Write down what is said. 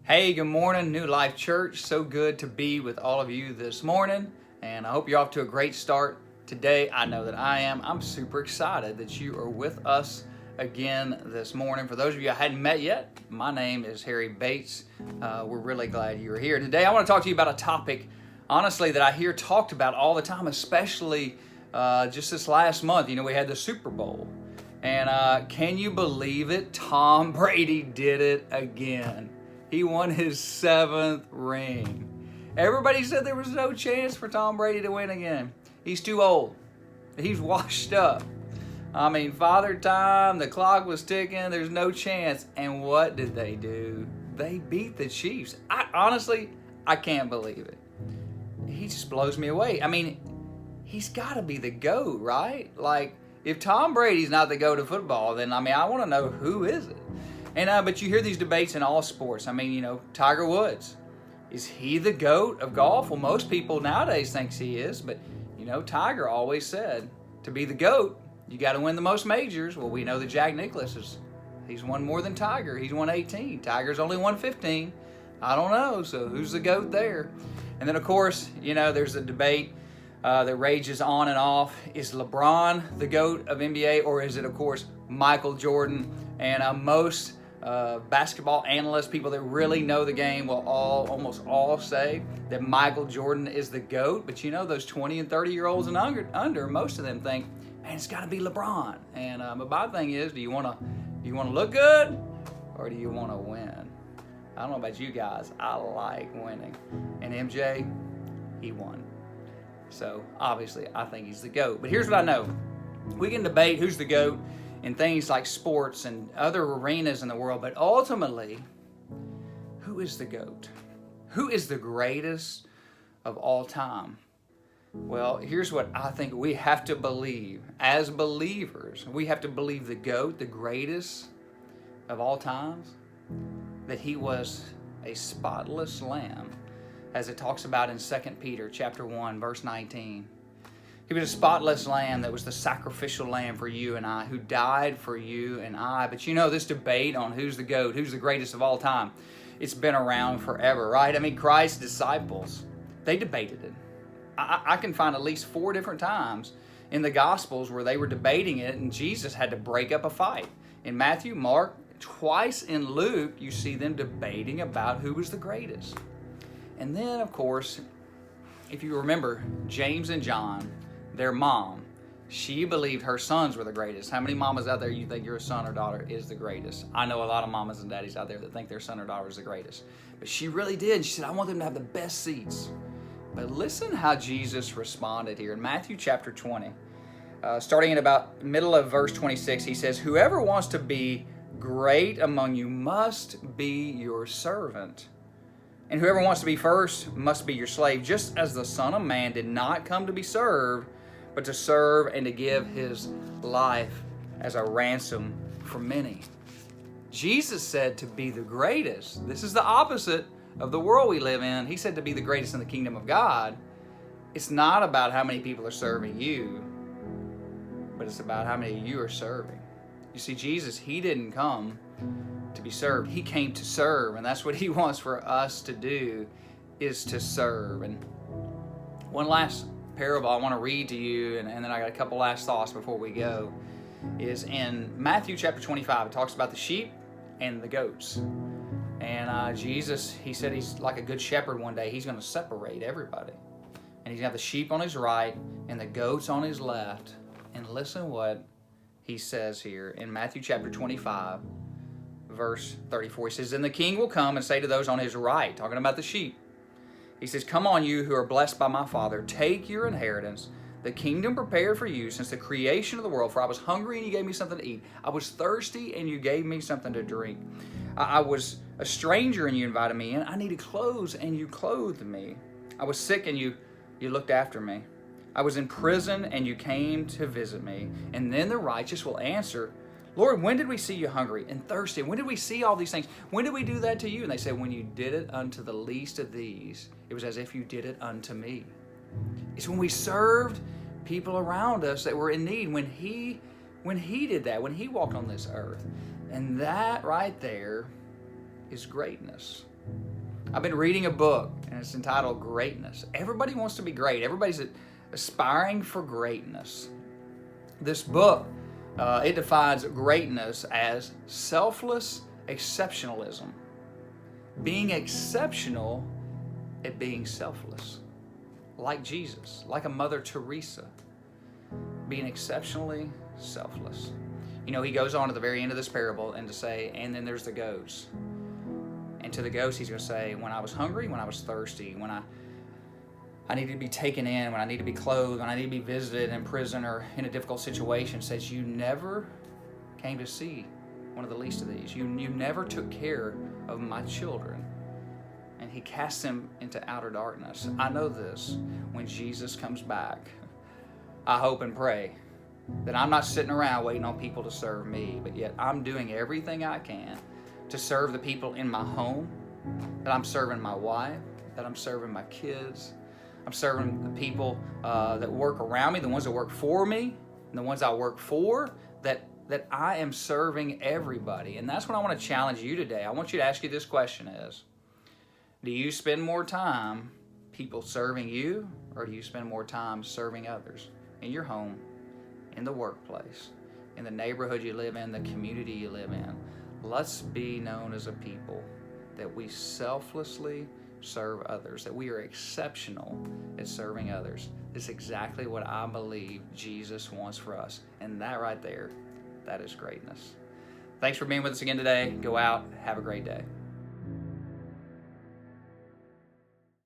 Hey, good morning, New Life Church. So good to be with all of you this morning, and I hope you're off to a great start today. I know that I am. I'm super excited that you are with us again this morning. For those of you I hadn't met yet, my name is Harry Bates. We're really glad you're here. Today I want to talk to you about a topic, honestly, that I hear talked about all the time, especially just this last month. We had the Super Bowl. And can you believe it? Tom Brady did it again. He won his 7th ring. Everybody said there was no chance for Tom Brady to win again. He's too old. He's washed up. Father time, the clock was ticking, there's no chance. And what did they do? They beat the Chiefs. I can't believe it. He just blows me away. He's got to be the GOAT, right? Like, if Tom Brady's not the GOAT of football, then, I want to know who is it. But you hear these debates in all sports. Tiger Woods. Is he the GOAT of golf? Well, most people nowadays think he is, but, Tiger always said, to be the GOAT, you got to win the most majors. Well, we know that Jack Nicklaus he's won more than Tiger. He's won 18. Tiger's only won 15. I don't know, so who's the GOAT there? And then, of course, there's a debate that rages on and off. Is LeBron the GOAT of NBA, or is it, of course, Michael Jordan? And most basketball analysts, people that really know the game, will almost all say that Michael Jordan is the GOAT. But those 20 and 30-year-olds and under, most of them think, man, it's got to be LeBron. And but my thing is, do you want to look good, or do you want to win? I don't know about you guys. I like winning. And MJ, he won. So obviously, I think he's the GOAT. But here's what I know: we can debate who's the GOAT in things like sports and other arenas in the world, but ultimately, who is the GOAT? Who is the greatest of all time? Well, here's what I think we have to believe. As believers, we have to believe the GOAT, the greatest of all times, that he was a spotless lamb, as it talks about in 2 Peter chapter 1, verse 19. He was a spotless lamb that was the sacrificial lamb for you and I, who died for you and I. But this debate on who's the GOAT, who's the greatest of all time, it's been around forever, right? Christ's disciples, they debated it. I can find at least 4 different times in the Gospels where they were debating it, and Jesus had to break up a fight. In Matthew, Mark, twice in Luke, you see them debating about who was the greatest. And then, of course, if you remember, James and John, their mom, she believed her sons were the greatest. How many mamas out there you think your son or daughter is the greatest? I know a lot of mamas and daddies out there that think their son or daughter is the greatest. But she really did. She said, I want them to have the best seats. But listen how Jesus responded here. In Matthew chapter 20, starting in about middle of verse 26, he says, whoever wants to be great among you must be your servant. And whoever wants to be first must be your slave, just as the Son of Man did not come to be served, but to serve and to give his life as a ransom for many. Jesus said to be the greatest. This is the opposite of the world we live in. He said to be the greatest in the kingdom of God. It's not about how many people are serving you, but it's about how many of you are serving. You see, Jesus, he didn't come to be served. He came to serve, and that's what he wants for us to do, is to serve. And one last parable I want to read to you, and then I got a couple last thoughts before we go, is in Matthew chapter 25. It talks about the sheep and the goats. And Jesus, he said he's like a good shepherd one day. He's going to separate everybody. And he's going to have the sheep on his right and the goats on his left. And listen what he says here in Matthew chapter 25, verse 34. He says, then the king will come and say to those on his right, talking about the sheep, he says, come on, you who are blessed by my Father, take your inheritance, the kingdom prepared for you since the creation of the world. For I was hungry and you gave me something to eat. I was thirsty and you gave me something to drink. I was a stranger and you invited me in. I needed clothes and you clothed me. I was sick and you looked after me. I was in prison and you came to visit me. And then the righteous will answer, Lord, when did we see you hungry and thirsty? When did we see all these things? When did we do that to you? And they say, when you did it unto the least of these, it was as if you did it unto me. It's when we served people around us that were in need, when he did that, when he walked on this earth. And that right there is greatness. I've been reading a book, and it's entitled Greatness. Everybody wants to be great. Everybody's aspiring for greatness. This book, it defines greatness as selfless exceptionalism. Being exceptional at being selfless. Like Jesus, like a Mother Teresa. Being exceptionally selfless. You know, he goes on at the very end of this parable and to say, and then there's the goats. And to the goats, he's going to say, when I was hungry, when I was thirsty, when I needed to be taken in, when I need to be clothed, when I need to be visited in prison or in a difficult situation, says, you never came to see one of the least of these. You never took care of my children. And he casts them into outer darkness. I know this. When Jesus comes back, I hope and pray that I'm not sitting around waiting on people to serve me, but yet I'm doing everything I can to serve the people in my home, that I'm serving my wife, that I'm serving my kids, I'm serving the people that work around me, the ones that work for me, and the ones I work for, that I am serving everybody. And that's what I want to challenge you today. I want you to ask you this question is, do you spend more time people serving you, or do you spend more time serving others in your home, in the workplace, in the neighborhood you live in, the community you live in? Let's be known as a people that we selflessly serve others, that we are exceptional at serving others. It's exactly what I believe Jesus wants for us. And that right there, that is greatness. Thanks for being with us again today. Go out, have a great day.